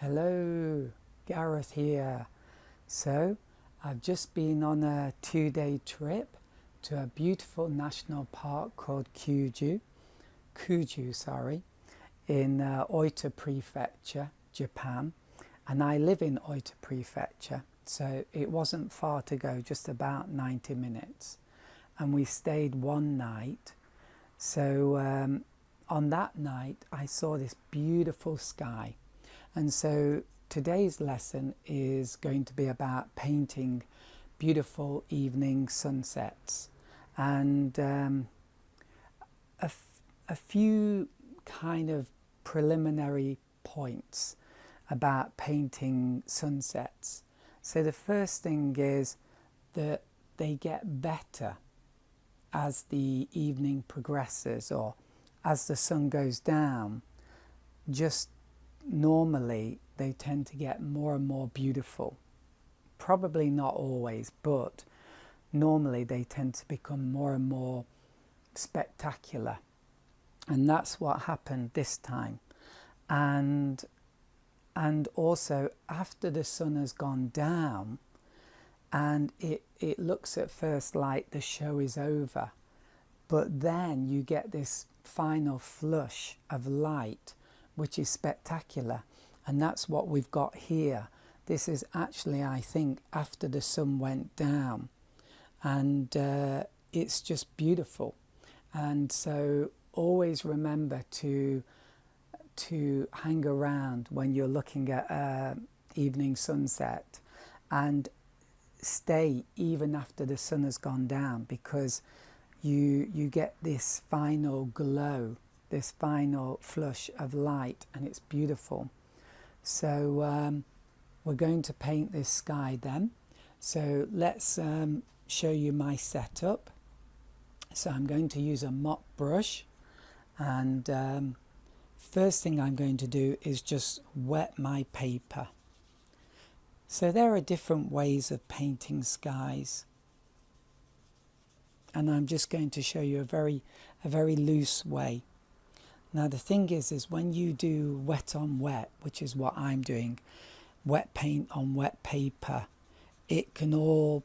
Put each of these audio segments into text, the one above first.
Hello, Gareth here. So, I've just been on a 2-day trip to a beautiful national park called Kuju, in Oita prefecture, Japan. And I live in Oita prefecture, so it wasn't far to go, just about 90 minutes. And we stayed one night. So on that night, I saw this beautiful sky. And so today's lesson is going to be about painting beautiful evening sunsets, and a few kind of preliminary points about painting sunsets. So the first thing is that they get better as the evening progresses, or as the sun goes down. Just normally they tend to get more and more beautiful. Probably not always, but normally they tend to become more and more spectacular. And that's what happened this time. And also after the sun has gone down, and it looks at first like the show is over, but then you get this final flush of light, which is spectacular. And that's what we've got here. This is actually, I think, after the sun went down, and it's just beautiful. And so always remember to hang around when you're looking at evening sunset, and stay even after the sun has gone down, because you get this final glow, this final flush of light, and it's beautiful. So we're going to paint this sky then. So let's show you my setup. So I'm going to use a mop brush, and first thing I'm going to do is just wet my paper. So there are different ways of painting skies, and I'm just going to show you a very loose way. Now the thing is when you do wet on wet, which is what I'm doing, wet paint on wet paper, it can all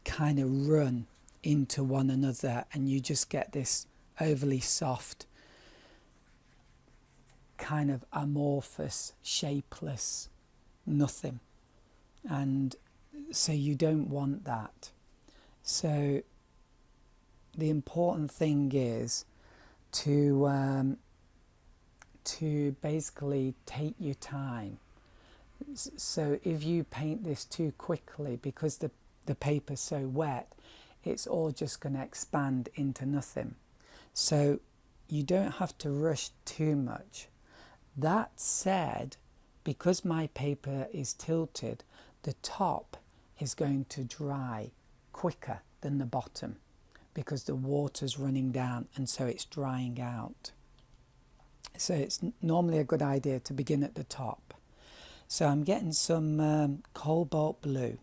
kind of run into one another, and you just get this overly soft, kind of amorphous, shapeless nothing. And so you don't want that. So the important thing is to basically take your time. So if you paint this too quickly, because the paper's so wet, it's all just going to expand into nothing. So you don't have to rush too much. That said, because my paper is tilted, the top is going to dry quicker than the bottom, because the water's running down, and so it's drying out. So it's normally a good idea to begin at the top. So I'm getting some cobalt blue.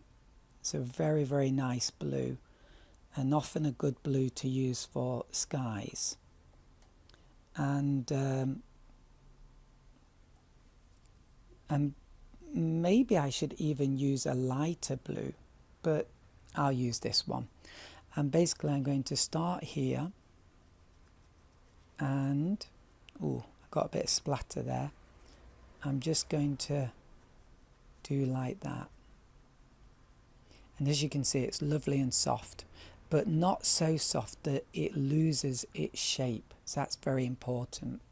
It's a very nice blue, and often a good blue to use for skies. And maybe I should even use a lighter blue, but I'll use this one. And basically I'm going to start here, and I got a bit of splatter there. I'm just going to do like that. And as you can see, it's lovely and soft, but not so soft that it loses its shape. So that's very important.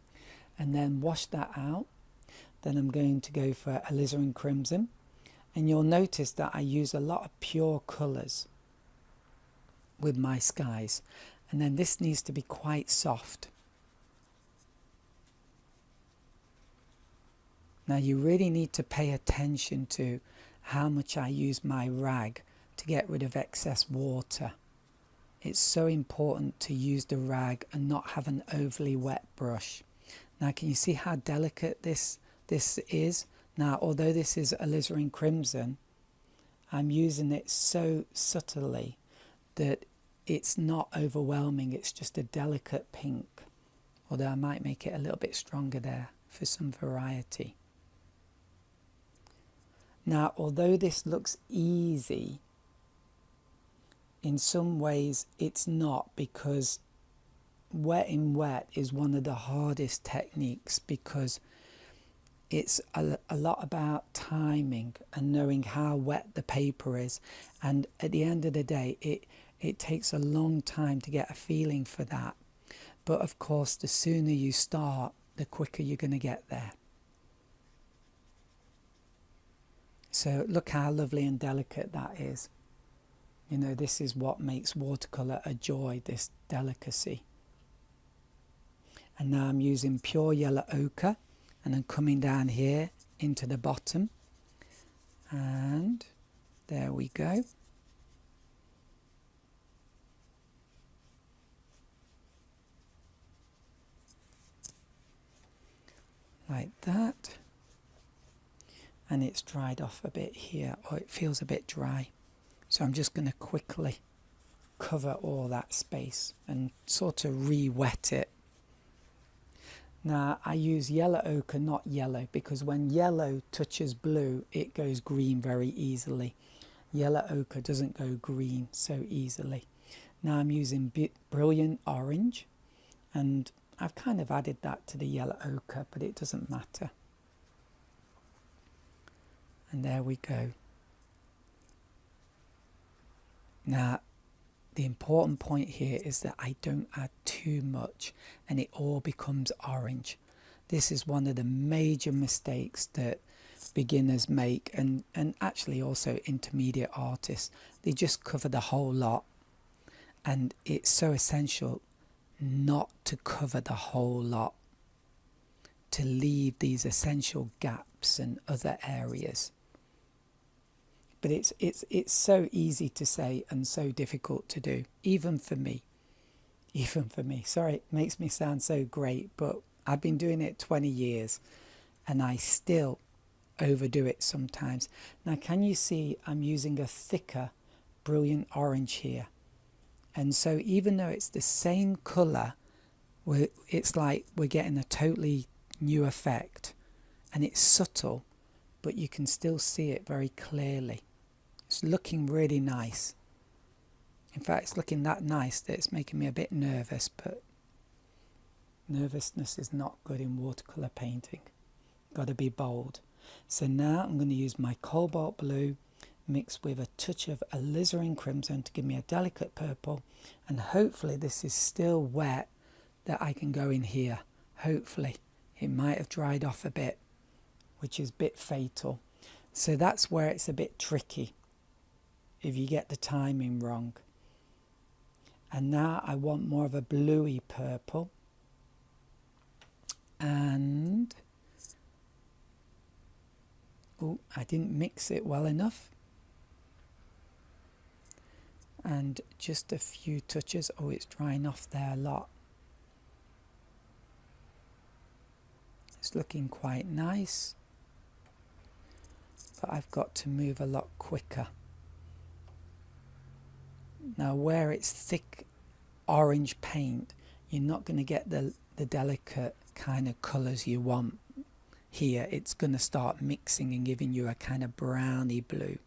And then wash that out. Then I'm going to go for Alizarin Crimson. And you'll notice that I use a lot of pure colours with my skies. And then this needs to be quite soft. Now you really need to pay attention to how much I use my rag to get rid of excess water. It's so important to use the rag and not have an overly wet brush. Now can you see how delicate this is? Now although this is Alizarin Crimson, I'm using it so subtly that it's not overwhelming. It's just a delicate pink, although I might make it a little bit stronger there for some variety. Now, although this looks easy, in some ways it's not, because wetting wet is one of the hardest techniques, because it's a lot about timing and knowing how wet the paper is. And at the end of the day, it takes a long time to get a feeling for that. But of course, the sooner you start, the quicker you're going to get there. So look how lovely and delicate that is. You know, this is what makes watercolour a joy, this delicacy. And now I'm using pure yellow ochre, and I'm coming down here into the bottom, and there we go. Like that. And it's dried off a bit here, or it feels a bit dry. So I'm just going to quickly cover all that space and sort of re-wet it. Now I use yellow ochre, not yellow, because when yellow touches blue, it goes green very easily. Yellow ochre doesn't go green so easily. Now I'm using brilliant orange, and I've kind of added that to the yellow ochre, but it doesn't matter. And there we go. Now, the important point here is that I don't add too much and it all becomes orange. This is one of the major mistakes that beginners make, and actually also intermediate artists. They just cover the whole lot, and it's so essential not to cover the whole lot, to leave these essential gaps and other areas. But it's so easy to say and so difficult to do, even for me. Sorry, it makes me sound so great, but I've been doing it 20 years and I still overdo it sometimes. Now, can you see I'm using a thicker brilliant orange here? And so even though it's the same colour, it's like we're getting a totally new effect, and it's subtle, but you can still see it very clearly. It's looking really nice. In fact, it's looking that nice that it's making me a bit nervous, but nervousness is not good in watercolour painting. Got to be bold. So now I'm going to use my Cobalt blue mixed with a touch of Alizarin Crimson to give me a delicate purple, and hopefully this is still wet that I can go in here. Hopefully. It might have dried off a bit, which is a bit fatal. So that's where it's a bit tricky if you get the timing wrong. And now I want more of a bluey purple, and oh, I didn't mix it well enough, and just a few touches. Oh, it's drying off there a lot. It's looking quite nice, but I've got to move a lot quicker. Now, where it's thick orange paint, you're not going to get the delicate kind of colours you want here. It's going to start mixing and giving you a kind of browny blue.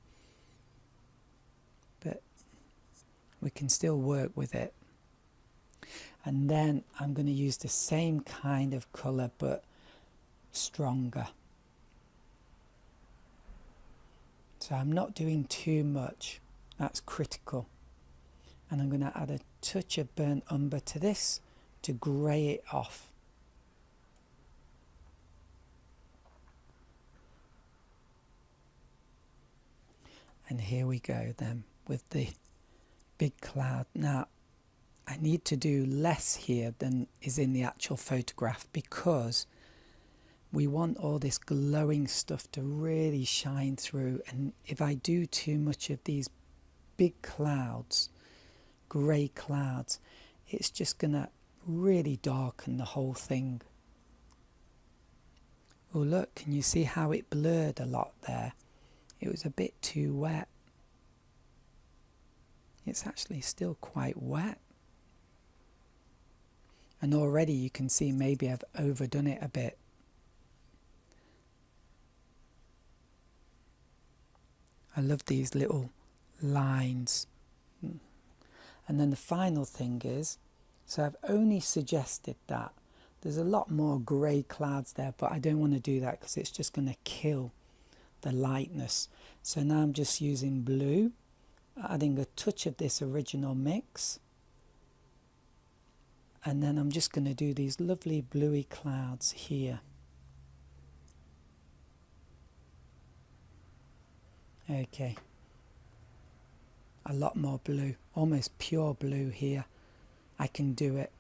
But we can still work with it. And then I'm going to use the same kind of colour, but stronger. So I'm not doing too much. That's critical. And I'm going to add a touch of burnt umber to this to grey it off. And here we go then with the big cloud. Now I need to do less here than is in the actual photograph, because we want all this glowing stuff to really shine through. And if I do too much of these big clouds, grey clouds, it's just going to really darken the whole thing. Oh look, can you see how it blurred a lot there? It was a bit too wet. It's actually still quite wet. And already you can see maybe I've overdone it a bit. I love these little lines. And then the final thing is, so I've only suggested that. There's a lot more grey clouds there, but I don't want to do that because it's just going to kill the lightness. So now I'm just using blue, adding a touch of this original mix. And then I'm just going to do these lovely bluey clouds here. Okay. A lot more blue, almost pure blue here. I can do it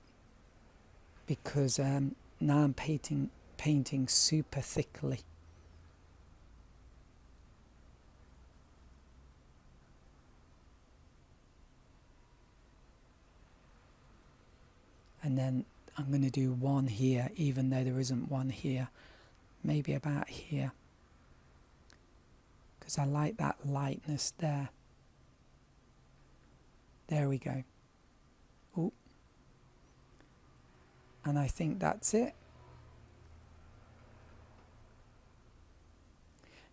because now I'm painting super thickly. And then I'm going to do one here, even though there isn't one here. Maybe about here. Because I like that lightness there. There we go. Ooh. And I think that's it.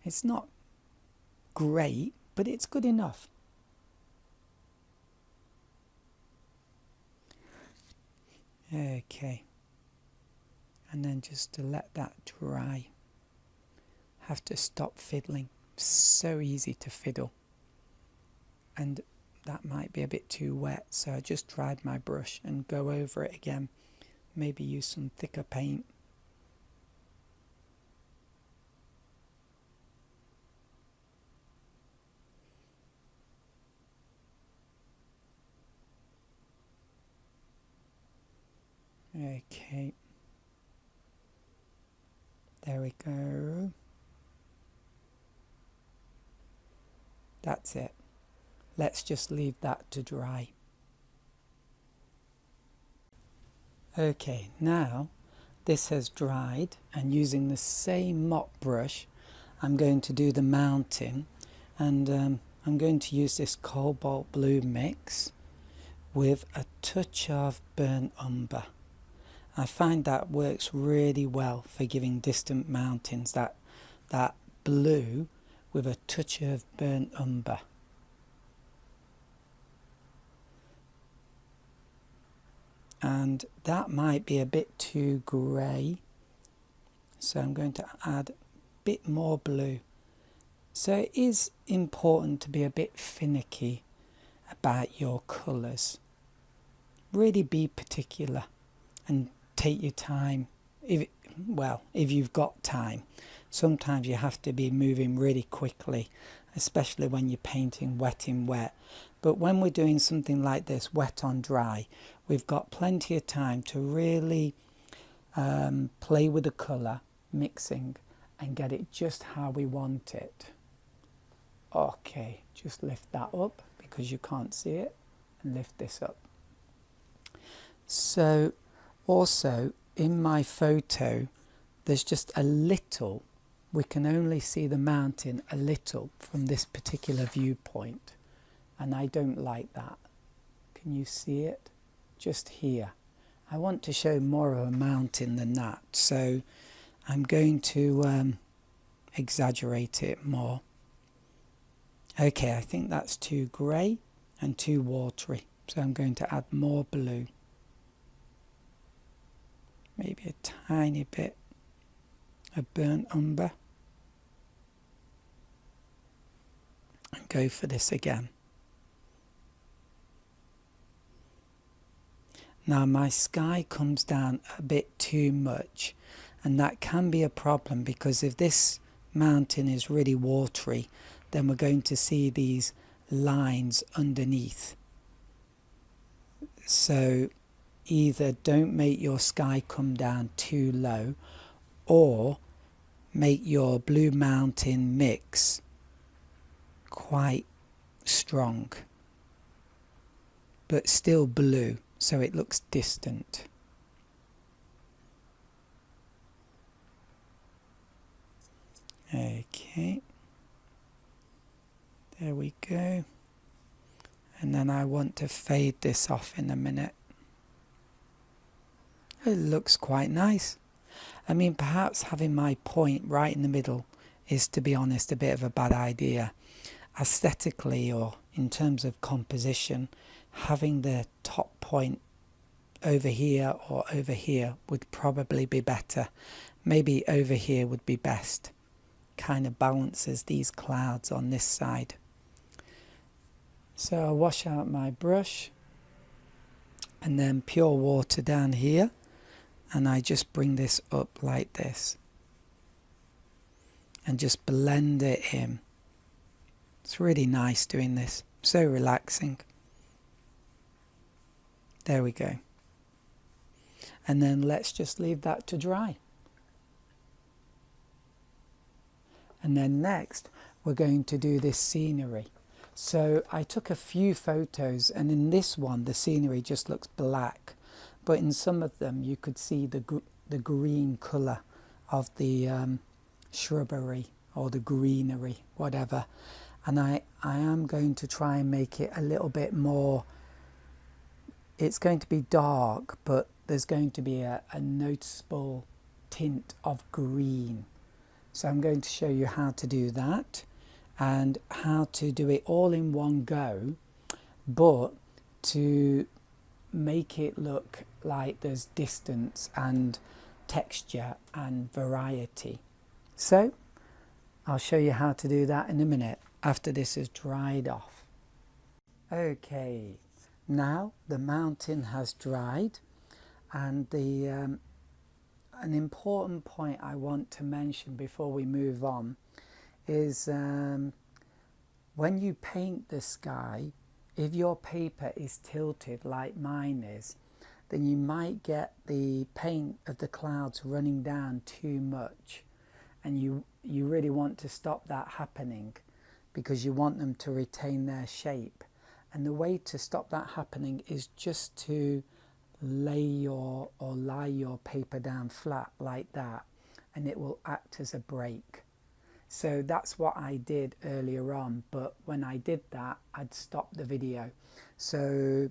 It's not great, but it's good enough. Okay. And then just to let that dry. Have to stop fiddling. So easy to fiddle. And that might be a bit too wet, so I just dried my brush and go over it again. Maybe use some thicker paint. Okay. There we go. That's it. Let's just leave that to dry. Okay, now this has dried, and using the same mop brush I'm going to do the mountain, and I'm going to use this cobalt blue mix with a touch of burnt umber. I find that works really well for giving distant mountains that blue with a touch of burnt umber. And that might be a bit too grey, so I'm going to add a bit more blue. So it is important to be a bit finicky about your colours. Really be particular and take your time. If you've got time. Sometimes you have to be moving really quickly, especially when you're painting wet in wet. But when we're doing something like this, wet on dry, we've got plenty of time to really play with the colour, mixing, and get it just how we want it. Okay, just lift that up because you can't see it, and lift this up. So also in my photo, there's just a little, we can only see the mountain a little from this particular viewpoint, and I don't like that. Can you see it? Just here. I want to show more of a mountain than that, so I'm going to exaggerate it more. Okay, I think that's too grey and too watery, so I'm going to add more blue. Maybe a tiny bit of burnt umber. And go for this again. Now my sky comes down a bit too much, and that can be a problem because if this mountain is really watery, then we're going to see these lines underneath. So either don't make your sky come down too low, or make your blue mountain mix quite strong, but still blue, so it looks distant. Okay, there we go. And then I want to fade this off in a minute. It looks quite nice. I mean, perhaps having my point right in the middle is, to be honest, a bit of a bad idea. aesthetically or in terms of composition, having the top point over here or over here would probably be better. Maybe over here would be best. Kind of balances these clouds on this side. So I'll wash out my brush and then pure water down here, and I just bring this up like this and just blend it in. It's really nice doing this, so relaxing. There we go. And then let's just leave that to dry. And then next we're going to do this scenery. So I took a few photos, and in this one the scenery just looks black, but in some of them you could see the green colour of the shrubbery or the greenery, whatever. And I am going to try and make it a little bit more, it's going to be dark, but there's going to be a noticeable tint of green. So I'm going to show you how to do that and how to do it all in one go, but to make it look like there's distance and texture and variety. So I'll show you how to do that in a minute after this is dried off. Okay, now the mountain has dried, and an important point I want to mention before we move on is when you paint the sky, if your paper is tilted like mine is, then you might get the paint of the clouds running down too much, and you really want to stop that happening because you want them to retain their shape. And the way to stop that happening is just to lie your paper down flat like that, and it will act as a break. So that's what I did earlier on, but when I did that I'd stop the video. So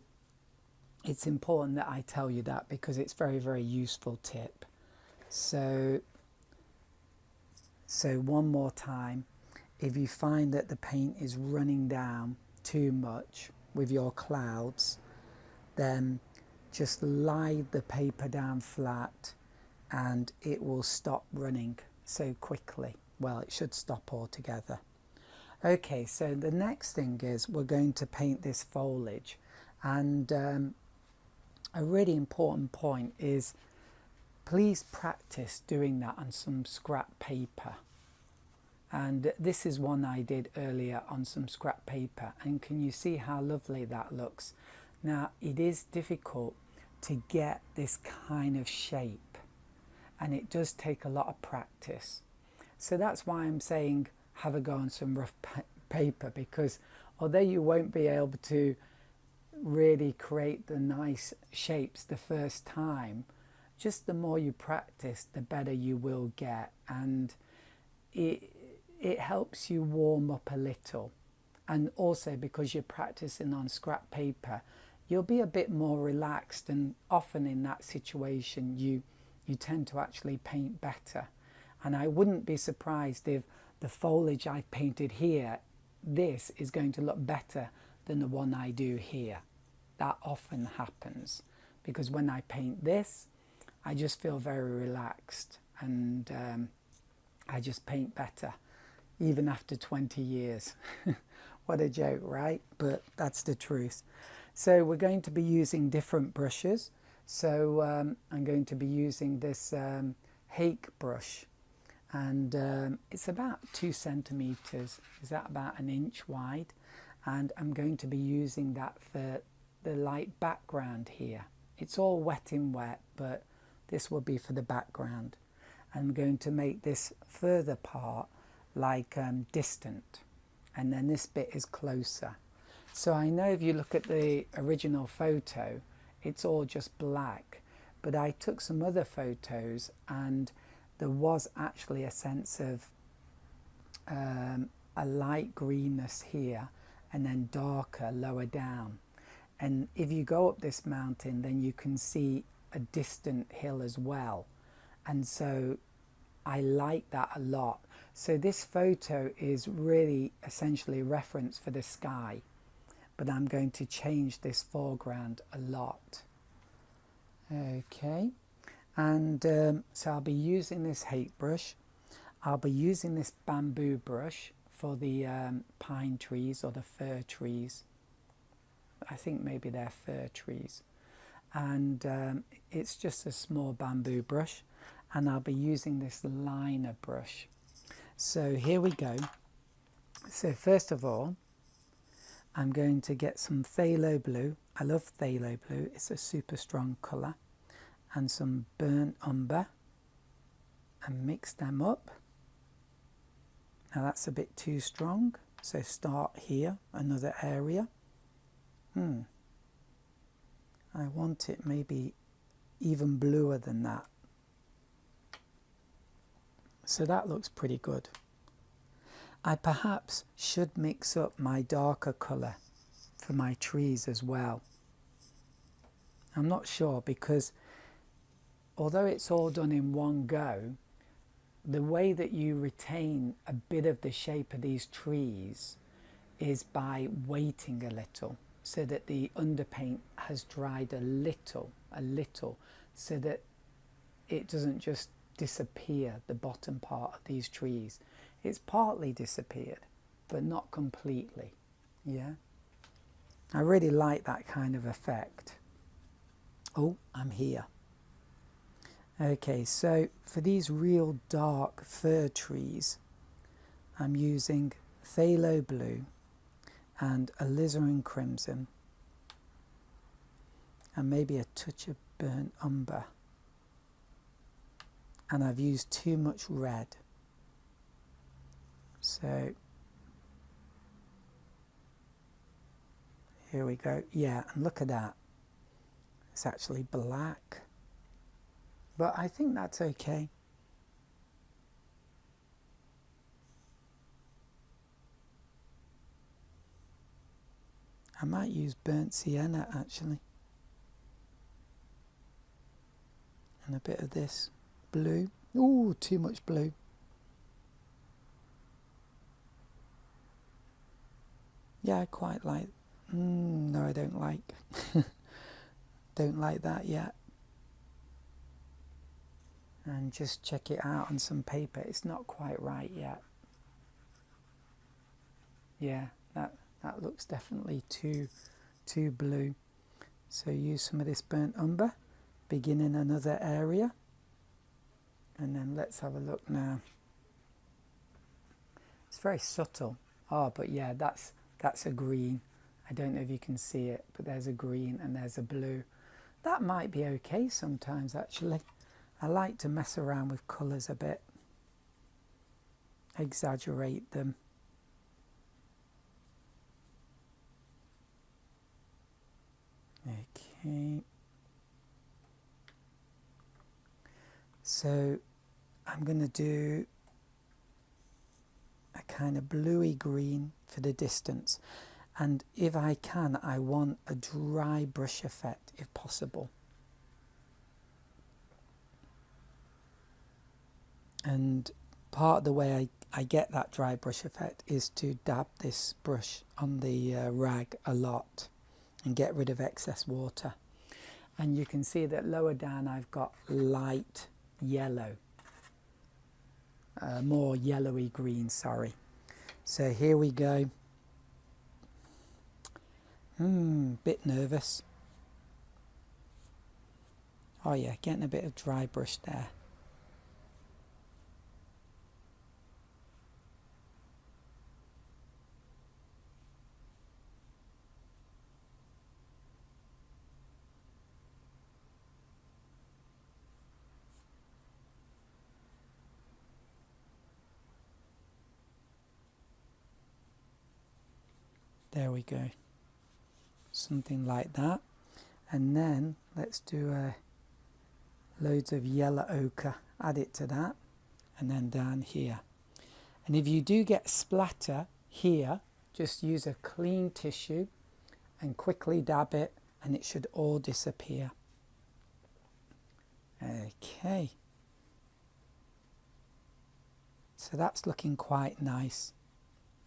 it's important that I tell you that because it's very, very useful tip. So one more time, if you find that the paint is running down too much with your clouds, then just lie the paper down flat and it will stop running so quickly. Well, it should stop altogether. Okay, so the next thing is we're going to paint this foliage, and a really important point is please practice doing that on some scrap paper. And this is one I did earlier on some scrap paper, and can you see how lovely that looks? Now it is difficult to get this kind of shape, and it does take a lot of practice. So that's why I'm saying have a go on some rough paper, because although you won't be able to really create the nice shapes the first time, just the more you practice the better you will get, and it helps you warm up a little. And also because you're practicing on scrap paper, you'll be a bit more relaxed, and often in that situation you tend to actually paint better. And I wouldn't be surprised if the foliage I painted here, this is going to look better than the one I do here. That often happens because when I paint this, I just feel very relaxed, and I just paint better even after 20 years. What a joke, right? But that's the truth. So we're going to be using different brushes. So I'm going to be using this Hake brush, and it's about 2 centimeters. Is that about an inch wide? And I'm going to be using that for the light background here. It's all wet in wet, but this will be for the background. I'm going to make this further part like distant, and then this bit is closer. So I know if you look at the original photo, it's all just black, but I took some other photos and there was actually a sense of a light greenness here and then darker lower down. And if you go up this mountain, then you can see a distant hill as well. And so I like that a lot. So this photo is really essentially a reference for the sky, but I'm going to change this foreground a lot. Okay, and so I'll be using this hake brush. I'll be using this bamboo brush for the pine trees or the fir trees. I think maybe they're fir trees. And it's just a small bamboo brush, and I'll be using this liner brush. So here we go. So first of all, I'm going to get some phthalo blue. I love phthalo blue, it's a super strong colour, and some burnt umber, and mix them up. Now that's a bit too strong, so start here, another area. I want it maybe even bluer than that. So that looks pretty good. I perhaps should mix up my darker colour for my trees as well. I'm not sure, because although it's all done in one go, the way that you retain a bit of the shape of these trees is by waiting a little, so that the underpaint has dried a little, so that it doesn't just disappear, the bottom part of these trees. It's partly disappeared, but not completely. Yeah, I really like that kind of effect. Oh, I'm here. Okay, so for these real dark fir trees, I'm using phthalo blue and alizarin crimson, and maybe a touch of burnt umber. And I've used too much red. So here we go. Yeah, and look at that. It's actually black. But I think that's okay. I might use burnt sienna actually. And a bit of this blue. Ooh, too much blue. Yeah, I quite like. No, I don't like. Don't like that yet. And just check it out on some paper. It's not quite right yet. Yeah, that looks definitely too blue. So use some of this burnt umber. Begin in another area. And then let's have a look now. It's very subtle. Oh, but yeah, that's a green. I don't know if you can see it, but there's a green and there's a blue. That might be okay sometimes, actually. I like to mess around with colours a bit. Exaggerate them. Okay. So I'm going to do a kind of bluey green for the distance, and if I can, I want a dry brush effect if possible. And part of the way I get that dry brush effect is to dab this brush on the rag a lot and get rid of excess water. And you can see that lower down I've got light yellow, more yellowy green, sorry. So here we go. Bit nervous. Oh yeah, getting a bit of dry brush there. There we go. Something like that. And then let's do loads of yellow ochre. Add it to that. And then down here. And if you do get splatter here, just use a clean tissue and quickly dab it, and it should all disappear. Okay. So that's looking quite nice.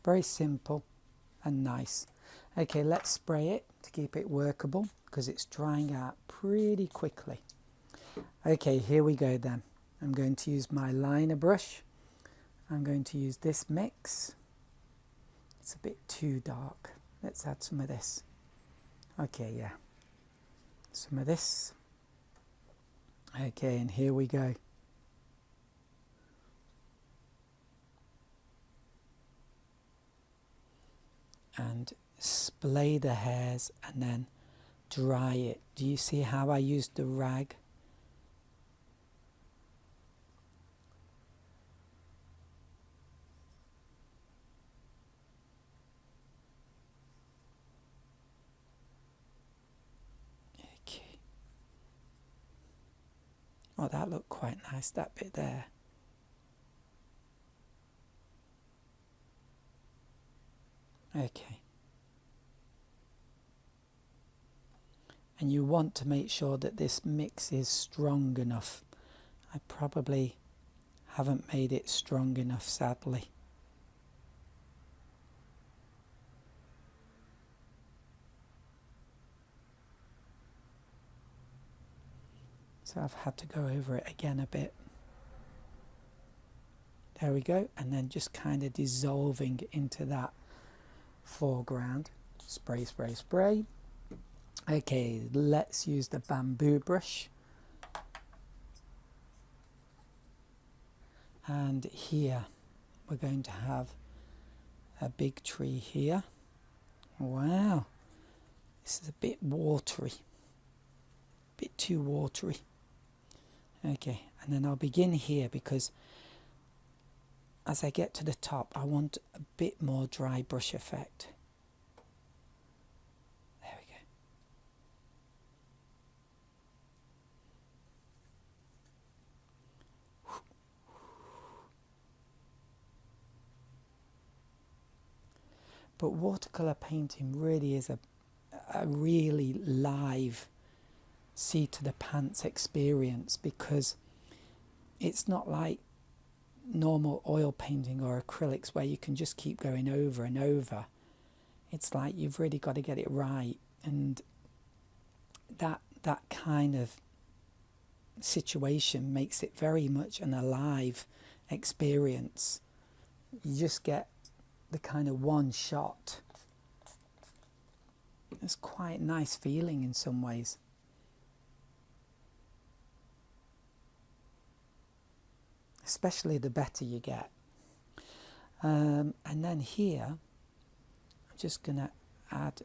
Very simple and nice. Okay, let's spray it to keep it workable because it's drying out pretty quickly. Okay, here we go then. I'm going to use my liner brush. I'm going to use this mix. It's a bit too dark. Let's add some of this. Okay, yeah. Some of this. Okay, and here we go. And splay the hairs and then dry it. Do you see how I used the rag? Okay. Oh, that looked quite nice, that bit there. Okay. And you want to make sure that this mix is strong enough. I probably haven't made it strong enough, sadly. So I've had to go over it again a bit. There we go. And then just kind of dissolving into that foreground. Spray, spray, spray. Okay, let's use the bamboo brush. And here we're going to have a big tree here. Wow, this is a bit watery, a bit too watery. Okay, and then I'll begin here because as I get to the top I want a bit more dry brush effect. There we go. But watercolor painting really is a really live seat to the pants experience, because it's not like normal oil painting or acrylics where you can just keep going over and over. It's like you've really got to get it right, and that kind of situation makes it very much an alive experience. You just get the kind of one shot. It's quite a nice feeling in some ways. Especially the better you get. And then here, I'm just going to add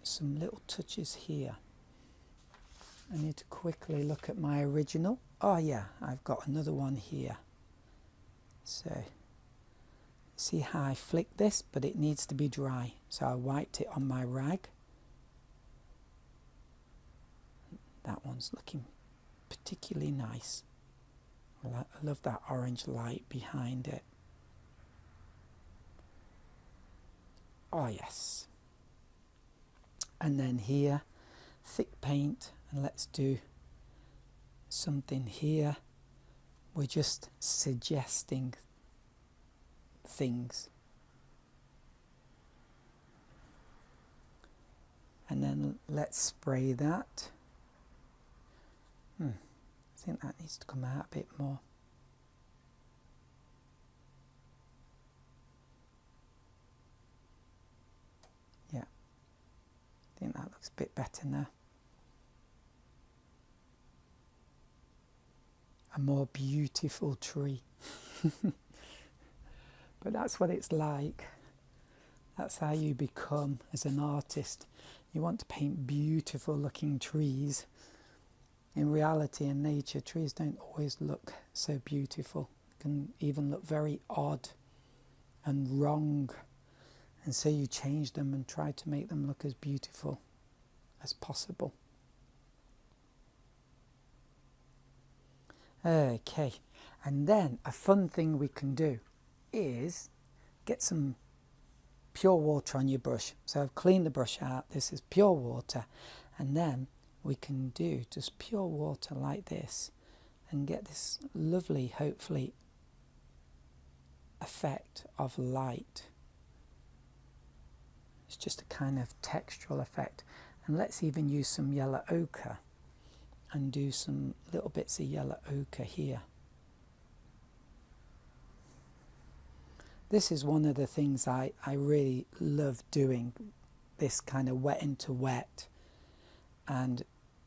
some little touches here. I need to quickly look at my original. Oh yeah, I've got another one here. So, see how I flick this, but it needs to be dry. So I wiped it on my rag. That one's looking particularly nice. I love that orange light behind it. Oh yes. And then here, thick paint, and let's do something here. We're just suggesting things. And then let's spray that. I think that needs to come out a bit more. Yeah, I think that looks a bit better now. A more beautiful tree. But that's what it's like. That's how you become as an artist. You want to paint beautiful looking trees. In reality, in nature, trees don't always look so beautiful. They can even look very odd and wrong. And so you change them and try to make them look as beautiful as possible. Okay, and then a fun thing we can do is get some pure water on your brush. So I've cleaned the brush out. This is pure water. And then we can do just pure water like this and get this lovely, hopefully effect of light. It's just a kind of textural effect. And let's even use some yellow ochre and do some little bits of yellow ochre here. This is one of the things I really love doing, this kind of wet into wet and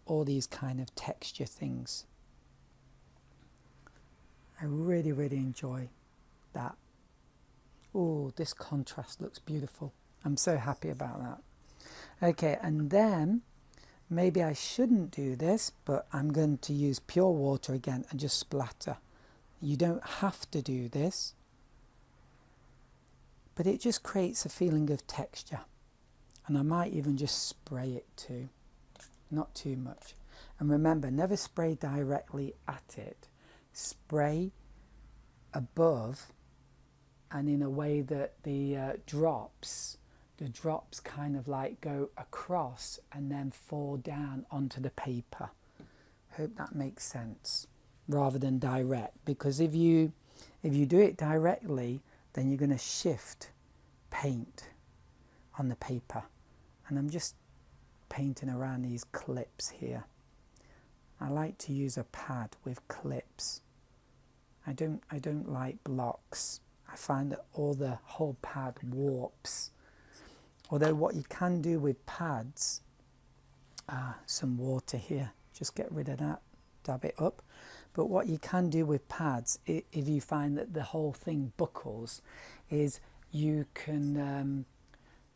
all these kind of texture things. I really, really enjoy that. Oh, this contrast looks beautiful. I'm so happy about that. Okay, and then maybe I shouldn't do this, but I'm going to use pure water again and just splatter. You don't have to do this, but it just creates a feeling of texture. And I might even just spray it too, not too much. And remember, never spray directly at it. Spray above and in a way that the drops kind of like go across and then fall down onto the paper. Hope that makes sense, rather than direct, because if you do it directly, then you're going to shift paint on the paper. And I'm just painting around these clips here. I like to use a pad with clips. I don't like blocks. I find that the whole pad warps. Although what you can do with pads, some water here, just get rid of that, dab it up. But what you can do with pads, if you find that the whole thing buckles, is you can,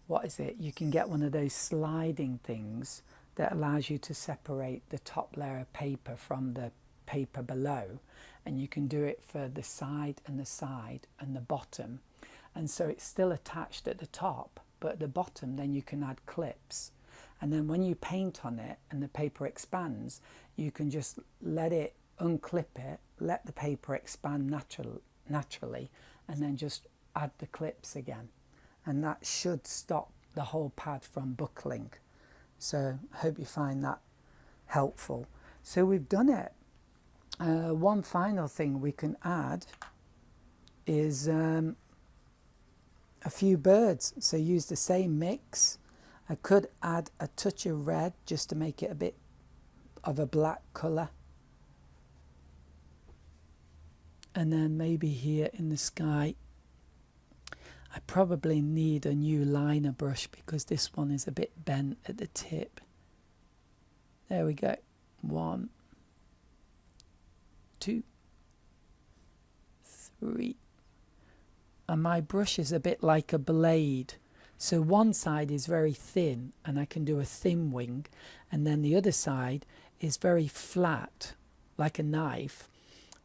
you can get one of those sliding things that allows you to separate the top layer of paper from the paper below. And you can do it for the side and the bottom. And so it's still attached at the top, but at the bottom then you can add clips. And then when you paint on it and the paper expands, you can just let it unclip it, let the paper expand naturally, and then just add the clips again. And that should stop the whole pad from buckling. So I hope you find that helpful. So we've done it. One final thing we can add is a few birds. So use the same mix. I could add a touch of red just to make it a bit of a black colour. And then maybe here in the sky, I probably need a new liner brush because this one is a bit bent at the tip. There we go. 1, 2, 3. And my brush is a bit like a blade. So one side is very thin and I can do a thin wing, and then the other side is very flat like a knife,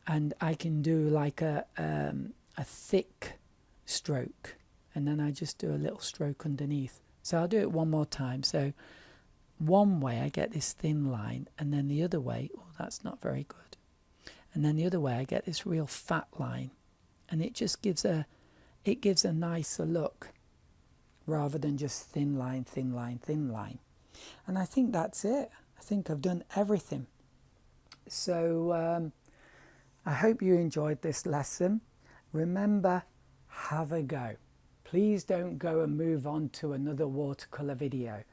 and I can do like a thick stroke, and then I just do a little stroke underneath. So I'll do it one more time. So one way I get this thin line, and then the other way, oh, that's not very good. And then the other way I get this real fat line, and it just gives a nicer look rather than just thin line, thin line, thin line. And I think that's it. I think I've done everything. So I hope you enjoyed this lesson. Remember, have a go. Please don't go and move on to another watercolour video.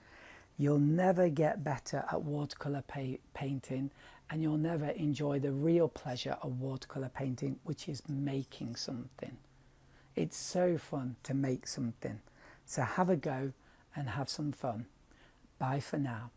You'll never get better at watercolour painting, and you'll never enjoy the real pleasure of watercolour painting, which is making something. It's so fun to make something. So have a go and have some fun. Bye for now.